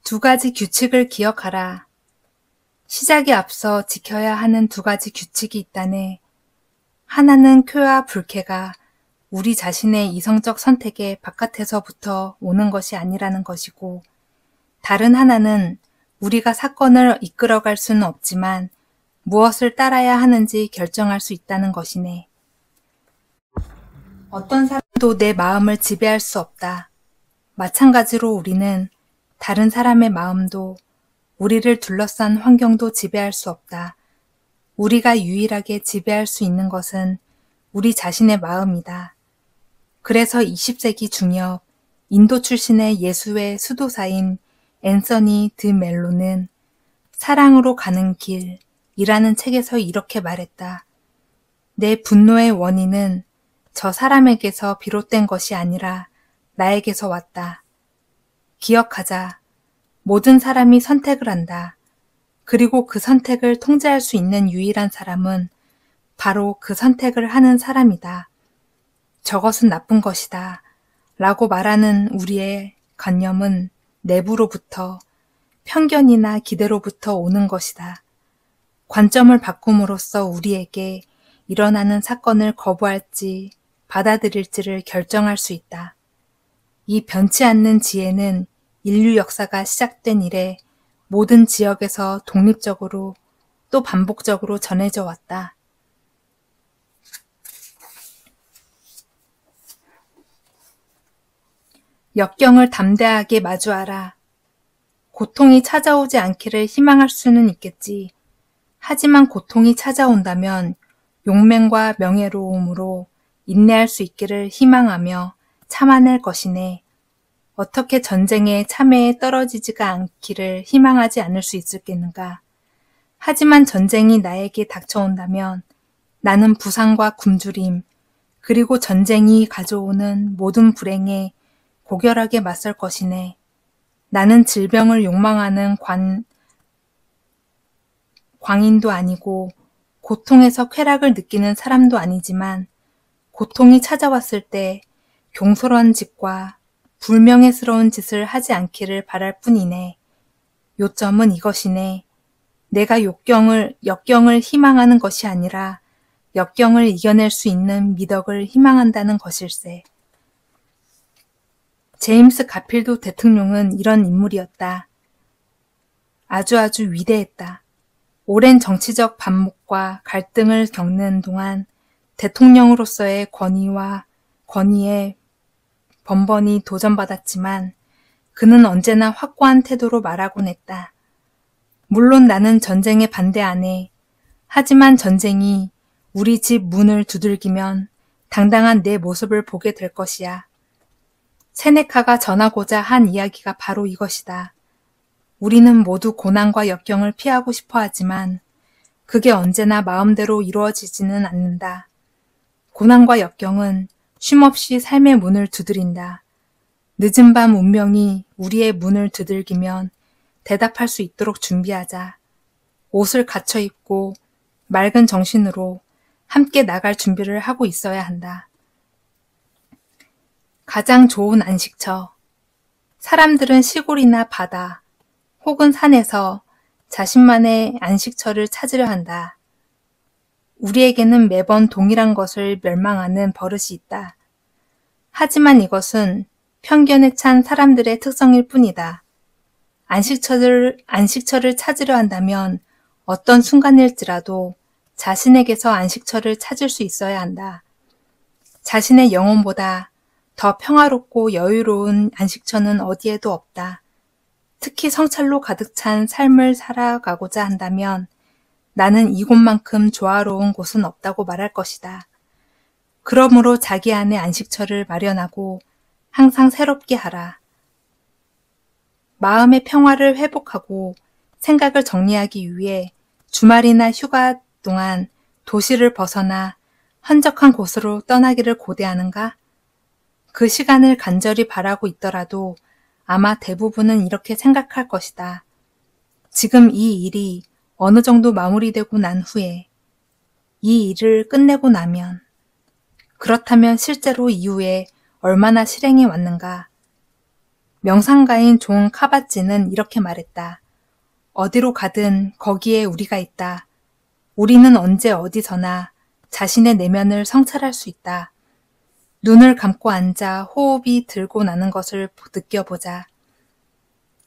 두 가지 규칙을 기억하라. 시작에 앞서 지켜야 하는 두 가지 규칙이 있다네. 하나는 쾌와 불쾌가 우리 자신의 이성적 선택의 바깥에서부터 오는 것이 아니라는 것이고, 다른 하나는 우리가 사건을 이끌어갈 수는 없지만 무엇을 따라야 하는지 결정할 수 있다는 것이네. 어떤 사람도 내 마음을 지배할 수 없다. 마찬가지로 우리는 다른 사람의 마음도 우리를 둘러싼 환경도 지배할 수 없다. 우리가 유일하게 지배할 수 있는 것은 우리 자신의 마음이다. 그래서 20세기 중엽 인도 출신의 예수의 수도사인 앤서니 드 멜로는 사랑으로 가는 길이라는 책에서 이렇게 말했다. 내 분노의 원인은 저 사람에게서 비롯된 것이 아니라 나에게서 왔다. 기억하자. 모든 사람이 선택을 한다. 그리고 그 선택을 통제할 수 있는 유일한 사람은 바로 그 선택을 하는 사람이다. 저것은 나쁜 것이다. 라고 말하는 우리의 관념은 내부로부터, 편견이나 기대로부터 오는 것이다. 관점을 바꿈으로써 우리에게 일어나는 사건을 거부할지 받아들일지를 결정할 수 있다. 이 변치 않는 지혜는 인류 역사가 시작된 이래 모든 지역에서 독립적으로 또 반복적으로 전해져 왔다. 역경을 담대하게 마주하라. 고통이 찾아오지 않기를 희망할 수는 있겠지. 하지만 고통이 찾아온다면 용맹과 명예로움으로 인내할 수 있기를 희망하며 참아낼 것이네. 어떻게 전쟁에 참회에 떨어지지가 않기를 희망하지 않을 수 있겠는가. 하지만 전쟁이 나에게 닥쳐온다면 나는 부상과 굶주림, 그리고 전쟁이 가져오는 모든 불행에 고결하게 맞설 것이네. 나는 질병을 욕망하는 광인도 아니고 고통에서 쾌락을 느끼는 사람도 아니지만 고통이 찾아왔을 때 경솔한 짓과 불명예스러운 짓을 하지 않기를 바랄 뿐이네. 요점은 이것이네. 내가 역경을 희망하는 것이 아니라 역경을 이겨낼 수 있는 미덕을 희망한다는 것일세. 제임스 가필드 대통령은 이런 인물이었다. 아주 위대했다. 오랜 정치적 반목과 갈등을 겪는 동안 대통령으로서의 권위에 번번이 도전받았지만 그는 언제나 확고한 태도로 말하곤 했다. 물론 나는 전쟁에 반대 안 해. 하지만 전쟁이 우리 집 문을 두들기면 당당한 내 모습을 보게 될 것이야. 세네카가 전하고자 한 이야기가 바로 이것이다. 우리는 모두 고난과 역경을 피하고 싶어 하지만 그게 언제나 마음대로 이루어지지는 않는다. 고난과 역경은 쉼없이 삶의 문을 두드린다. 늦은 밤 운명이 우리의 문을 두들기면 대답할 수 있도록 준비하자. 옷을 갖춰 입고 맑은 정신으로 함께 나갈 준비를 하고 있어야 한다. 가장 좋은 안식처. 사람들은 시골이나 바다 혹은 산에서 자신만의 안식처를 찾으려 한다. 우리에게는 매번 동일한 것을 멸망하는 버릇이 있다. 하지만 이것은 편견에 찬 사람들의 특성일 뿐이다. 안식처를 찾으려 한다면 어떤 순간일지라도 자신에게서 안식처를 찾을 수 있어야 한다. 자신의 영혼보다 더 평화롭고 여유로운 안식처는 어디에도 없다. 특히 성찰로 가득 찬 삶을 살아가고자 한다면 나는 이곳만큼 조화로운 곳은 없다고 말할 것이다. 그러므로 자기 안에 안식처를 마련하고 항상 새롭게 하라. 마음의 평화를 회복하고 생각을 정리하기 위해 주말이나 휴가 동안 도시를 벗어나 한적한 곳으로 떠나기를 고대하는가? 그 시간을 간절히 바라고 있더라도 아마 대부분은 이렇게 생각할 것이다. 지금 이 일이 어느 정도 마무리되고 난 후에, 이 일을 끝내고 나면, 그렇다면 실제로 이후에 얼마나 실행해 왔는가? 명상가인 존 카바찌는 이렇게 말했다. 어디로 가든 거기에 우리가 있다. 우리는 언제 어디서나 자신의 내면을 성찰할 수 있다. 눈을 감고 앉아 호흡이 들고 나는 것을 느껴보자.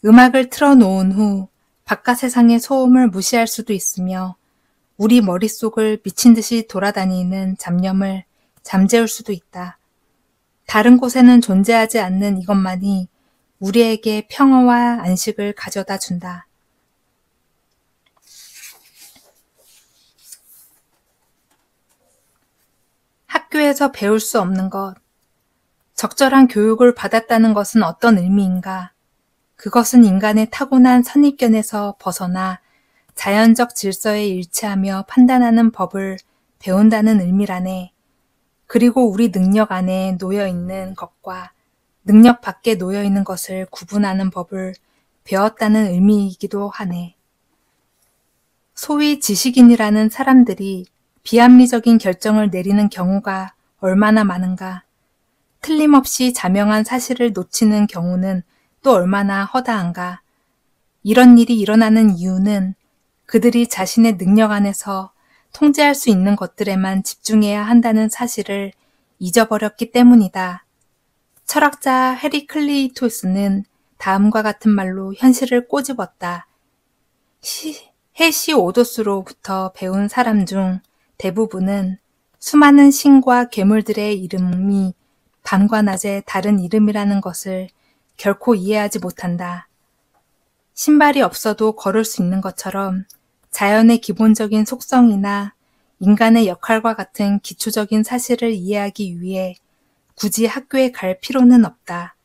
음악을 틀어놓은 후 바깥 세상의 소음을 무시할 수도 있으며 우리 머릿속을 미친 듯이 돌아다니는 잡념을 잠재울 수도 있다. 다른 곳에는 존재하지 않는 이것만이 우리에게 평화와 안식을 가져다 준다. 학교에서 배울 수 없는 것, 적절한 교육을 받았다는 것은 어떤 의미인가? 그것은 인간의 타고난 선입견에서 벗어나 자연적 질서에 일치하며 판단하는 법을 배운다는 의미라네. 그리고 우리 능력 안에 놓여 있는 것과 능력 밖에 놓여 있는 것을 구분하는 법을 배웠다는 의미이기도 하네. 소위 지식인이라는 사람들이 비합리적인 결정을 내리는 경우가 얼마나 많은가. 틀림없이 자명한 사실을 놓치는 경우는 또 얼마나 허다한가. 이런 일이 일어나는 이유는 그들이 자신의 능력 안에서 통제할 수 있는 것들에만 집중해야 한다는 사실을 잊어버렸기 때문이다. 철학자 헤리클리토스는 다음과 같은 말로 현실을 꼬집었다. 헤시오도스로부터 배운 사람 중 대부분은 수많은 신과 괴물들의 이름이 밤과 낮의 다른 이름이라는 것을 결코 이해하지 못한다. 신발이 없어도 걸을 수 있는 것처럼 자연의 기본적인 속성이나 인간의 역할과 같은 기초적인 사실을 이해하기 위해 굳이 학교에 갈 필요는 없다.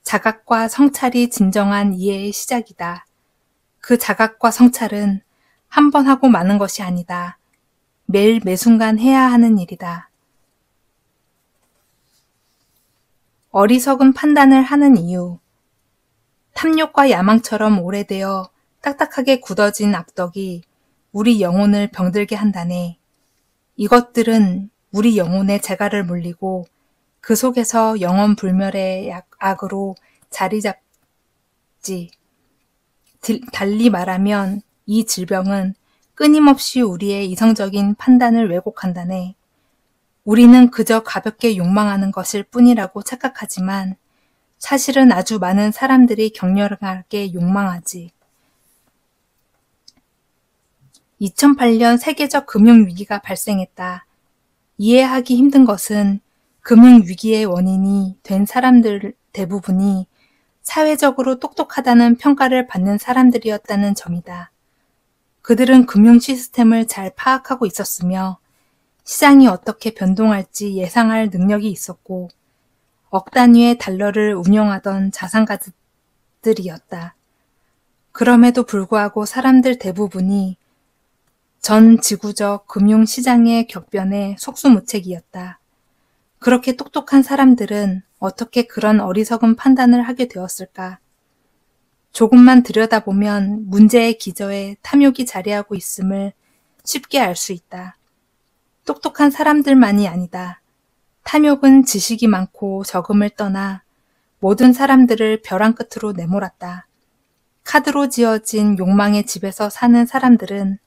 자각과 성찰이 진정한 이해의 시작이다. 그 자각과 성찰은 한 번 하고 마는 것이 아니다. 매일 매순간 해야 하는 일이다. 어리석은 판단을 하는 이유. 탐욕과 야망처럼 오래되어 딱딱하게 굳어진 악덕이 우리 영혼을 병들게 한다네. 이것들은 우리 영혼의 재갈을 물리고 그 속에서 영원 불멸의 악으로 자리 잡지. 달리 말하면 이 질병은 끊임없이 우리의 이성적인 판단을 왜곡한다네. 우리는 그저 가볍게 욕망하는 것일 뿐이라고 착각하지만 사실은 아주 많은 사람들이 격렬하게 욕망하지. 2008년 세계적 금융위기가 발생했다. 이해하기 힘든 것은 금융위기의 원인이 된 사람들 대부분이 사회적으로 똑똑하다는 평가를 받는 사람들이었다는 점이다. 그들은 금융 시스템을 잘 파악하고 있었으며 시장이 어떻게 변동할지 예상할 능력이 있었고 억 단위의 달러를 운용하던 자산가들이었다. 그럼에도 불구하고 사람들 대부분이 전 지구적 금융시장의 격변에 속수무책이었다. 그렇게 똑똑한 사람들은 어떻게 그런 어리석은 판단을 하게 되었을까? 조금만 들여다보면 문제의 기저에 탐욕이 자리하고 있음을 쉽게 알 수 있다. 똑똑한 사람들만이 아니다. 탐욕은 지식이 많고 적음을 떠나 모든 사람들을 벼랑 끝으로 내몰았다. 카드로 지어진 욕망의 집에서 사는 사람들은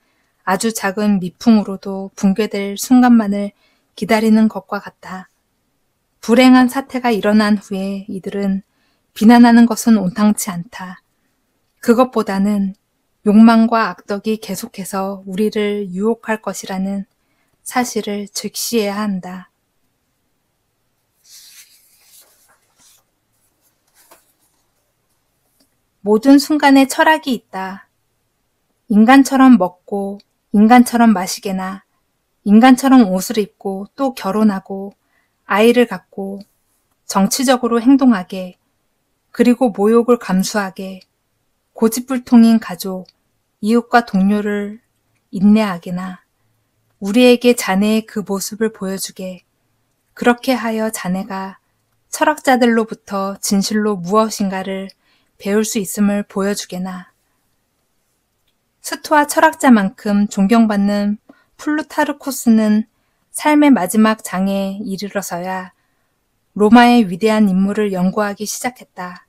아주 작은 미풍으로도 붕괴될 순간만을 기다리는 것과 같다. 불행한 사태가 일어난 후에 이들은 비난하는 것은 온당치 않다. 그것보다는 욕망과 악덕이 계속해서 우리를 유혹할 것이라는 사실을 즉시해야 한다. 모든 순간에 철학이 있다. 인간처럼 먹고 인간처럼 마시게나 인간처럼 옷을 입고 또 결혼하고 아이를 갖고 정치적으로 행동하게 그리고 모욕을 감수하게 고집불통인 가족, 이웃과 동료를 인내하게나 우리에게 자네의 그 모습을 보여주게 그렇게 하여 자네가 철학자들로부터 진실로 무엇인가를 배울 수 있음을 보여주게나 스토아 철학자만큼 존경받는 플루타르코스는 삶의 마지막 장에 이르러서야 로마의 위대한 인물을 연구하기 시작했다.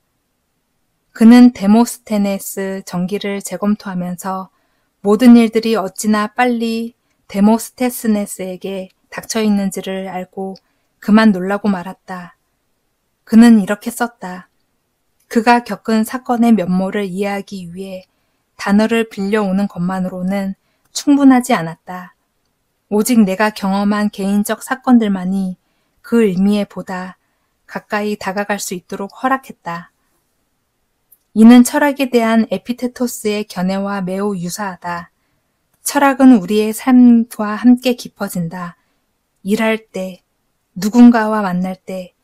그는 데모스테네스 전기를 재검토하면서 모든 일들이 어찌나 빨리 데모스테스네스에게 닥쳐 있는지를 알고 그만 놀라고 말았다. 그는 이렇게 썼다. 그가 겪은 사건의 면모를 이해하기 위해 단어를 빌려오는 것만으로는 충분하지 않았다. 오직 내가 경험한 개인적 사건들만이 그 의미에 보다 가까이 다가갈 수 있도록 허락했다. 이는 철학에 대한 에피테토스의 견해와 매우 유사하다. 철학은 우리의 삶과 함께 깊어진다. 일할 때, 누군가와 만날 때,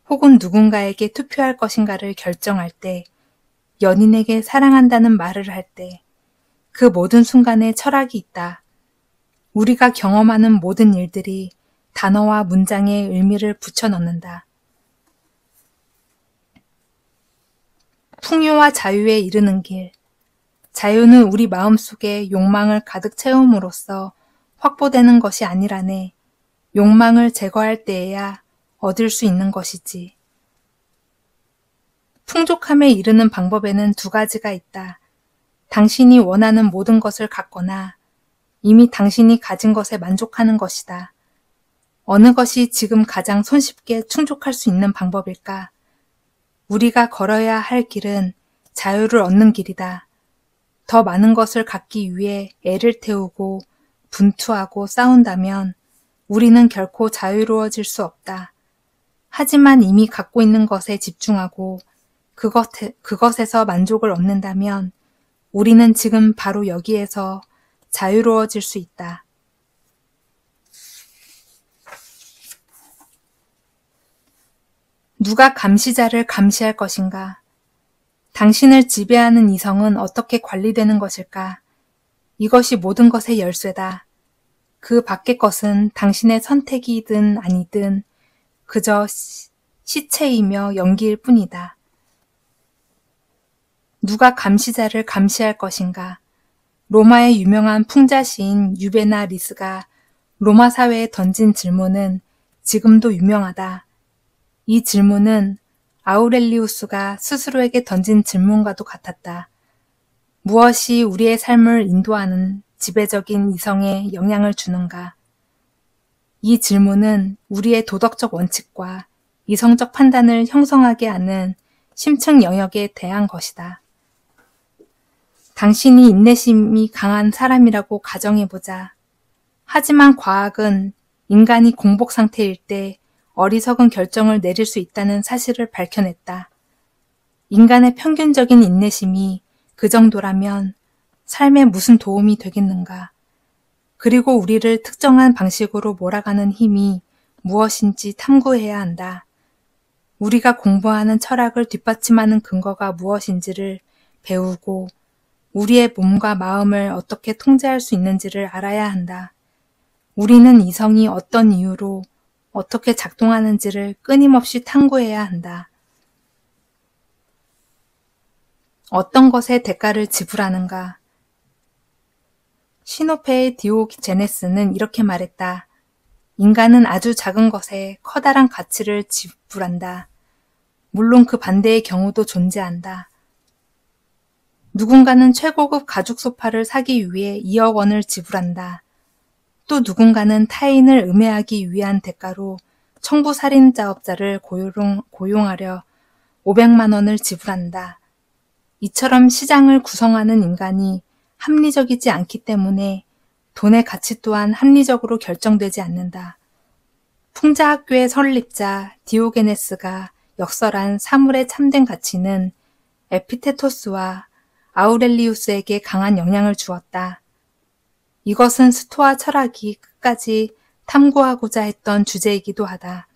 혹은 누군가에게 투표할 것인가를 결정할 때, 연인에게 사랑한다는 말을 할 때, 그 모든 순간에 철학이 있다. 우리가 경험하는 모든 일들이 단어와 문장에 의미를 붙여넣는다. 풍요와 자유에 이르는 길. 자유는 우리 마음속에 욕망을 가득 채움으로써 확보되는 것이 아니라네. 욕망을 제거할 때에야 얻을 수 있는 것이지. 풍족함에 이르는 방법에는 두 가지가 있다. 당신이 원하는 모든 것을 갖거나 이미 당신이 가진 것에 만족하는 것이다. 어느 것이 지금 가장 손쉽게 충족할 수 있는 방법일까? 우리가 걸어야 할 길은 자유를 얻는 길이다. 더 많은 것을 갖기 위해 애를 태우고 분투하고 싸운다면 우리는 결코 자유로워질 수 없다. 하지만 이미 갖고 있는 것에 집중하고 그것에서 만족을 얻는다면 우리는 지금 바로 여기에서 자유로워질 수 있다. 누가 감시자를 감시할 것인가? 당신을 지배하는 이성은 어떻게 관리되는 것일까? 이것이 모든 것의 열쇠다. 그 밖의 것은 당신의 선택이든 아니든 그저 시체이며 연기일 뿐이다. 누가 감시자를 감시할 것인가? 로마의 유명한 풍자 시인 유베나 리스가 로마 사회에 던진 질문은 지금도 유명하다. 이 질문은 아우렐리우스가 스스로에게 던진 질문과도 같았다. 무엇이 우리의 삶을 인도하는 지배적인 이성에 영향을 주는가? 이 질문은 우리의 도덕적 원칙과 이성적 판단을 형성하게 하는 심층 영역에 대한 것이다. 당신이 인내심이 강한 사람이라고 가정해보자. 하지만 과학은 인간이 공복 상태일 때 어리석은 결정을 내릴 수 있다는 사실을 밝혀냈다. 인간의 평균적인 인내심이 그 정도라면 삶에 무슨 도움이 되겠는가? 그리고 우리를 특정한 방식으로 몰아가는 힘이 무엇인지 탐구해야 한다. 우리가 공부하는 철학을 뒷받침하는 근거가 무엇인지를 배우고 우리의 몸과 마음을 어떻게 통제할 수 있는지를 알아야 한다. 우리는 이성이 어떤 이유로 어떻게 작동하는지를 끊임없이 탐구해야 한다. 어떤 것에 대가를 지불하는가? 시노페의 디오제네스는 이렇게 말했다. 인간은 아주 작은 것에 커다란 가치를 지불한다. 물론 그 반대의 경우도 존재한다. 누군가는 최고급 가죽 소파를 사기 위해 2억 원을 지불한다. 또 누군가는 타인을 음해하기 위한 대가로 청부살인자업자를 고용하려 500만 원을 지불한다. 이처럼 시장을 구성하는 인간이 합리적이지 않기 때문에 돈의 가치 또한 합리적으로 결정되지 않는다. 풍자학교의 설립자 디오게네스가 역설한 사물의 참된 가치는 에피테토스와 아우렐리우스에게 강한 영향을 주었다. 이것은 스토아 철학이 끝까지 탐구하고자 했던 주제이기도 하다.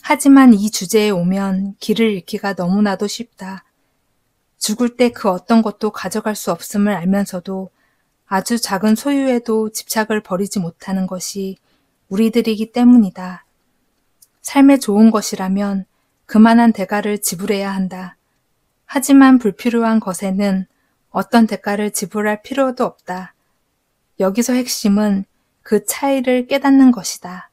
하지만 이 주제에 오면 길을 잃기가 너무나도 쉽다. 죽을 때 그 어떤 것도 가져갈 수 없음을 알면서도 아주 작은 소유에도 집착을 버리지 못하는 것이 우리들이기 때문이다. 삶에 좋은 것이라면 그만한 대가를 지불해야 한다. 하지만 불필요한 것에는 어떤 대가를 지불할 필요도 없다. 여기서 핵심은 그 차이를 깨닫는 것이다.